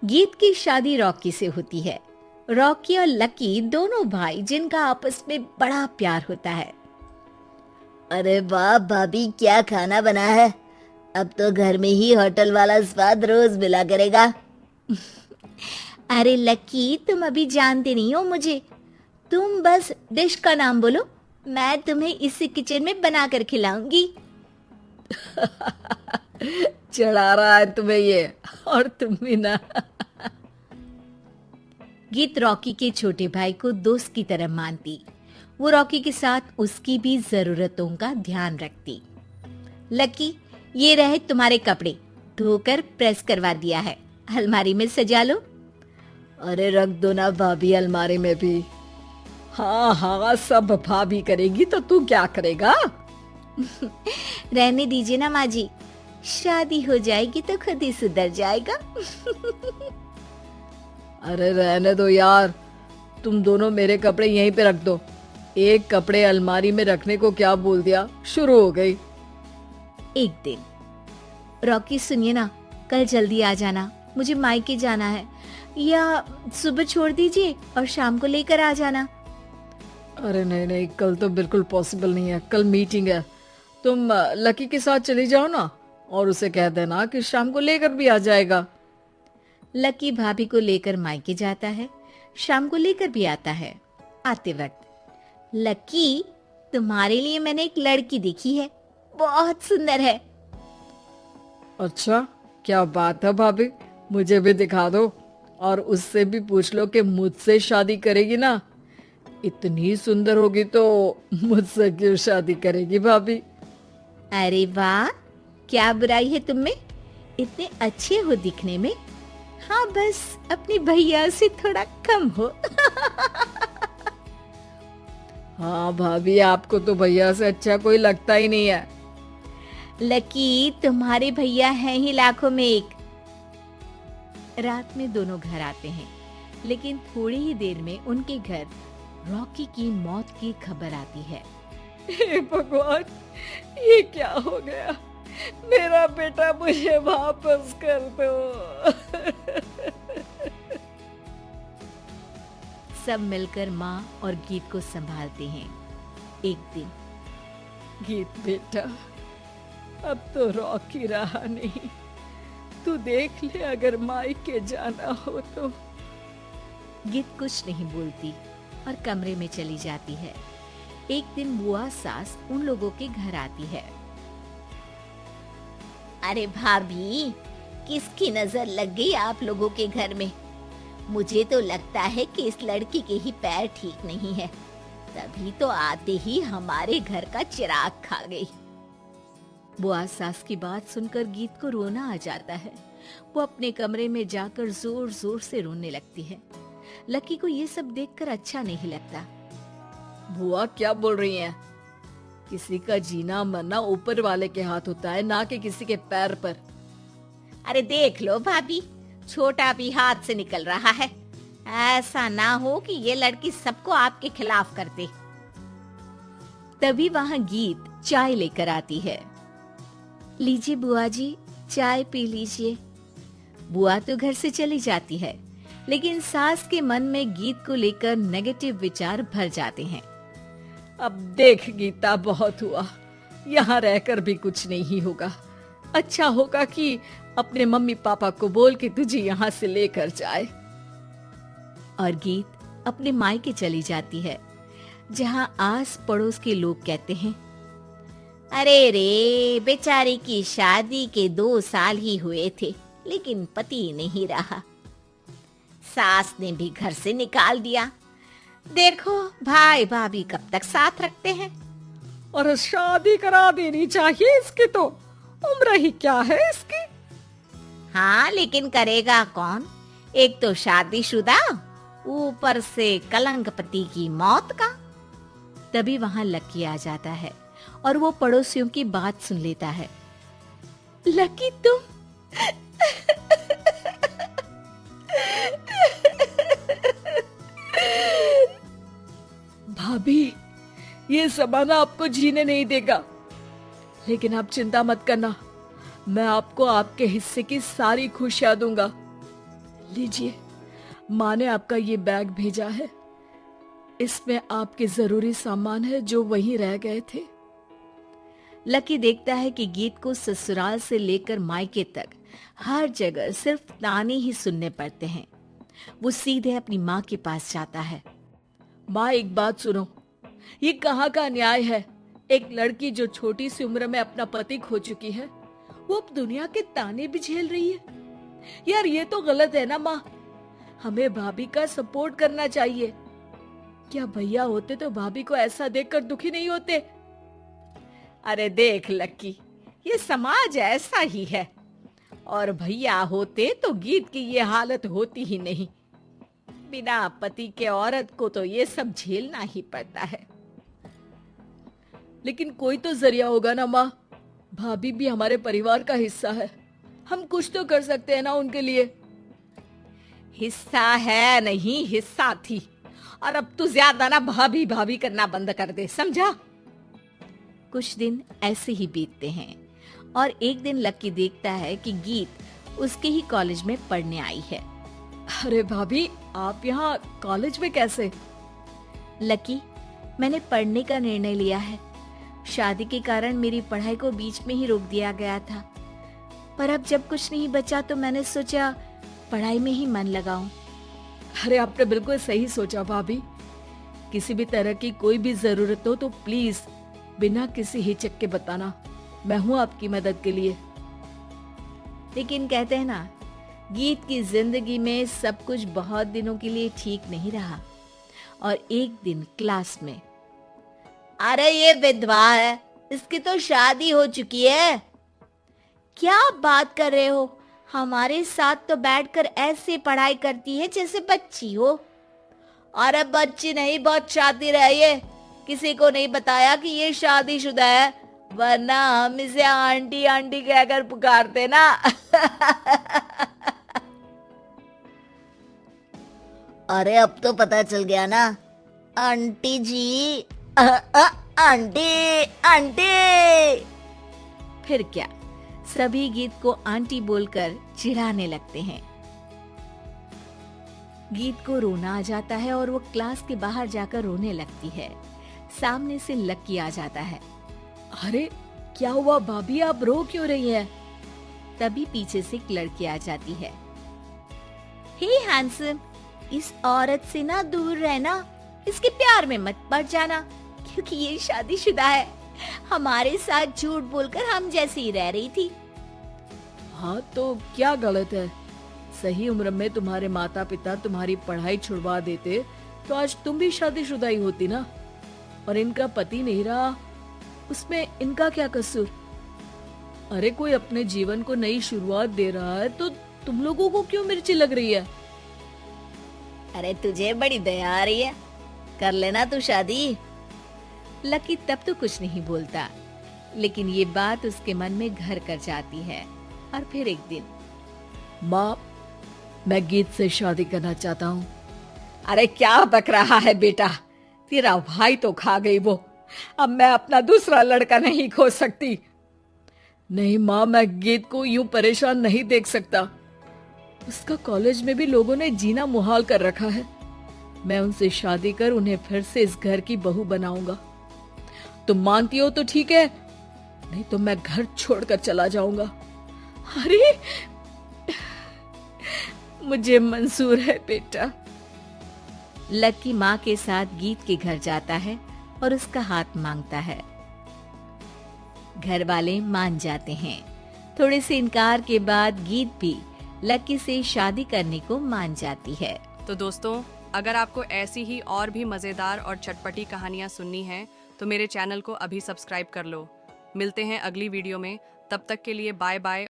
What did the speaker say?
गीत की शादी रॉकी से होती है। रॉकी और लकी दोनों भाई जिनका आपस में बड़ा प्यार होता है। अरे वाह भाभी, क्या खाना बना है। अब तो घर में ही होटल वाला स्वाद रोज मिला करेगा। अरे लकी, तुम अभी जानते नहीं हो मुझे। तुम बस डिश का नाम बोलो, मैं तुम्हें इसी किचन में बनाकर खिलाऊंगी। चढ़ा रहा है तुम्हें ये, और तुम भी ना। गीत रॉकी के छोटे भाई को दोस्त की तरह मानती। वो रॉकी के साथ उसकी भी जरूरतों का ध्यान रखती। लकी, ये रहे तुम्हारे कपड़े, धोकर प्रेस करवा दिया है, अलमारी में सजा लो। अरे रख दो ना भाभी अलमारी में भी। हाँ हाँ, सब भाभी करेगी तो तू क्या करेगा? रहने दीजिए ना माँ जी, शादी हो जाएगी तो खुद ही सुधर जाएगा। अरे रहने दो यार, तुम दोनों मेरे कपड़े यहीं पे रख दो। एक कपड़े अलमारी में रखने को क्या बोल दिया, शुरू हो गई। एक दिन, रॉकी सुनिए ना, कल जल्दी आ जाना, मुझे मायके जाना है, या सुबह छोड़ दीजिए और शाम को लेकर आ जाना। अरे नहीं नहीं, कल तो बिल्कुल पॉसिबल नहीं है, कल मीटिंग है। तुम लकी के साथ चली जाओ ना, और उसे कह देना कि शाम को लेकर भी आ जाएगा। लकी भाभी को लेकर मायके जाता है, शाम को लेकर भी आता है। आते वक्त, लकी, तुम्हारे लिए मैंने एक लड़की देखी है, बहुत सुंदर है। अच्छा, क्या बात है भाभी, मुझे भी दिखा दो, और उससे भी पूछ लो कि मुझसे शादी करेगी ना। इतनी सुंदर होगी तो मुझसे क्यों शादी करेगी भाभी? अरे वाह, क्या बुराई है तुम में, इतने अच्छे हो दिखने में। हाँ, बस अपनी भैया से थोड़ा कम हो। हाँ भाभी, आपको तो भैया से अच्छा कोई लगता ही नहीं है। लकी, तुम्हारे भैया हैं ही लाखों में एक। रात में दोनों घर आते हैं, लेकिन थोड़ी ही देर में उनके घर रॉकी की मौत की खबर आती है। हे भगवान, ये क्या हो गया? मेरा बेटा मुझे वापस कर दो। सब मिलकर माँ और गीत को संभालते हैं। एक दिन, गीत बेटा, अब तो रॉकी रहा नहीं, तू देख ले, अगर मायके जाना हो तो। गीत कुछ नहीं बोलती और कमरे में चली जाती है। एक दिन बुआ सास उन लोगों के घर आती है। अरे भाभी, किसकी नजर लग गई आप लोगों के घर में? मुझे तो लगता है कि इस लड़की के ही पैर ठीक नहीं है, तभी तो आते ही हमारे घर का चिराग खा गई। बुआ सास की बात सुनकर गीत को रोना आ जाता है। वो अपने कमरे में जाकर जोर जोर से रोने लगती है। लकी को ये सब देखकर अच्छा नहीं लगता। बुआ क्या बोल रही हैं? किसी का जीना मरना ऊपर वाले के हाथ होता है, ना कि किसी के पैर पर। अरे देख लो भाभी, छोटा भी हाथ से निकल रहा है। ऐसा ना हो कि ये लड़की सबको आपके खिलाफ कर दे। तभी वहाँ गीत चाय लेकर आती है। लीजिए बुआ जी, चाय पी लीजिए। बुआ तो घर से चली जाती है, लेकिन सास के मन में गीत को लेकर नेगेटिव विचार भर जाते हैं। अब देख गीता, बहुत हुआ, यहाँ रहकर भी कुछ नहीं होगा। अच्छा होगा कि अपने मम्मी पापा को बोल के तुझे यहाँ से लेकर जाए। और गीत अपने मायके चली जाती है, जहाँ आस पड़ोस के लोग कहते हैं, अरे रे, बेचारी की शादी के 2 साल ही हुए थे, लेकिन पति नहीं रहा, सास ने भी घर से निकाल दिया। देखो भाई भाभी कब तक साथ रखते हैं। और शादी करा देनी चाहिए इसकी, तो उम्र ही क्या है इसकी। हाँ, लेकिन करेगा कौन? एक तो शादीशुदा, ऊपर से कलंक पति की मौत का। तभी वहाँ लकी आ जाता है और वो पड़ोसियों की बात सुन लेता है। लकी, तुम भाभी, ये जमाना आपको जीने नहीं देगा, लेकिन आप चिंता मत करना, मैं आपको आपके हिस्से की सारी खुशियां दूंगा। लीजिए, माँ ने आपका ये बैग भेजा है। इसमें आपके जरूरी सामान है जो वहीं रह गए थे। लकी देखता है कि गीत को ससुराल से लेकर मायके तक हर जगह सिर्फ ताने ही सुनने पड़ते हैं। वो सीधे अपनी माँ के पास जाता है। माँ, एक बात सुनो, ये कहाँ का न्याय है? एक लड़की जो छोटी सी उम्र में अपना पति खो चुकी है, वो अब दुनिया के ताने भी झेल रही है। यार, ये तो गलत है ना माँ। हमें भाभी का सपोर्ट करना चाहिए। क्या भैया होते तो भाभी को ऐसा देखकर दुखी नहीं होते? अरे देख लक्की, ये समाज ऐसा ही है, और भैया होते तो गीत की ये हालत होती ही नहीं। बिना पति के औरत को तो ये सब झेलना ही पड़ता है। लेकिन कोई तो जरिया होगा ना माँ। भाभी भी हमारे परिवार का हिस्सा है। हम कुछ तो कर सकते हैं ना उनके लिए। हिस्सा है नहीं, हिस्सा थी। और अब तू ज्यादा ना भाभी भाभी करना बंद कर दे, समझा? कुछ दिन ऐसे ही बीतते हैं और एक दिन लक्की देखता है कि गीत उसके ही कॉलेज में पढ़ने आई है। अरे भाभी, आप यहाँ कॉलेज में कैसे? लकी, मैंने पढ़ने का निर्णय लिया है। शादी के कारण मेरी पढ़ाई को बीच में ही रोक दिया गया था, पर अब जब कुछ नहीं बचा तो मैंने सोचा पढ़ाई में ही मन लगाऊं। अरे आपने बिल्कुल सही सोचा भाभी। किसी भी तरह की कोई भी जरूरत हो तो प्लीज बिना किसी हिचक के बताना। मैं हूँ आपकी मदद के लिए। लेकिन कहते हैं ना, गीत की जिंदगी में सब कुछ बहुत दिनों के लिए ठीक नहीं रहा। और एक दिन क्लास में, अरे ये विधवा है, इसकी तो शादी हो चुकी है। क्या बात कर रहे हो? हमारे साथ तो बैठकर ऐसे पढ़ाई करती है जैसे बच्ची हो। अरे बच्ची नहीं, बहुत शातिर है ये। किसी को नहीं बताया कि ये शादीशुदा है, वरना हम इसे आंटी आंटी कहकर पुकारते ना। अरे अब तो पता चल गया ना। आंटी जी, आंटी आंटी। फिर क्या, सभी गीत को आंटी बोलकर चिढ़ाने लगते हैं। गीत को रोना आ जाता है और वो क्लास के बाहर जाकर रोने लगती है। सामने से लक्की आ जाता है। अरे क्या हुआ भाभी, आप रो क्यों रही हैं? तभी पीछे से एक लड़की आ जाती है। हे हैंडसम, इस औरत से ना दूर रहना, इसके प्यार में मत पड़ जाना, क्योंकि ये शादीशुदा है। हमारे साथ झूठ बोलकर हम जैसी ही रह रही थी। हाँ तो क्या गलत है? सही उम्र में तुम्हारे माता पिता तुम्हारी पढ़ाई छुड़वा देते तो आज तुम भी शादीशुदा ही होती ना। और इनका पति नहीं रहा, उसमें इनका क्या कसूर? अरे कोई अपने जीवन को नई शुरुआत दे रहा है तो तुम लोगों को क्यों मिर्ची लग रही है? अरे तुझे बड़ी दया आ रही है, कर लेना तू शादी। लकी तब तो कुछ नहीं बोलता, लेकिन ये बात उसके मन में घर कर जाती है। और फिर एक दिन, माँ, मैं गीत से शादी करना चाहता हूँ। अरे क्या बक रहा है बेटा, तेरा भाई तो खा गई वो, अब मैं अपना दूसरा लड़का नहीं खो सकती। नहीं माँ, मैं गीत को यूं परेशान नहीं देख सकता। उसका कॉलेज में भी लोगों ने जीना मुहाल कर रखा है। मैं उनसे शादी कर उन्हें फिर से इस घर की बहू बनाऊंगा। तुम मानती हो तो ठीक है, नहीं तो मैं घर छोड़कर चला जाऊंगा। अरे मुझे मंजूर है बेटा। लकी माँ के साथ गीत के घर जाता है और उसका हाथ मांगता है। घर वाले मान जाते हैं। थोड़े से इनकार के बाद गीत भी लकी से शादी करने को मान जाती है। तो दोस्तों, अगर आपको ऐसी ही और भी मजेदार और चटपटी कहानियां सुननी हैं, तो मेरे चैनल को अभी सब्सक्राइब कर लो। मिलते हैं अगली वीडियो में, तब तक के लिए बाय बाय।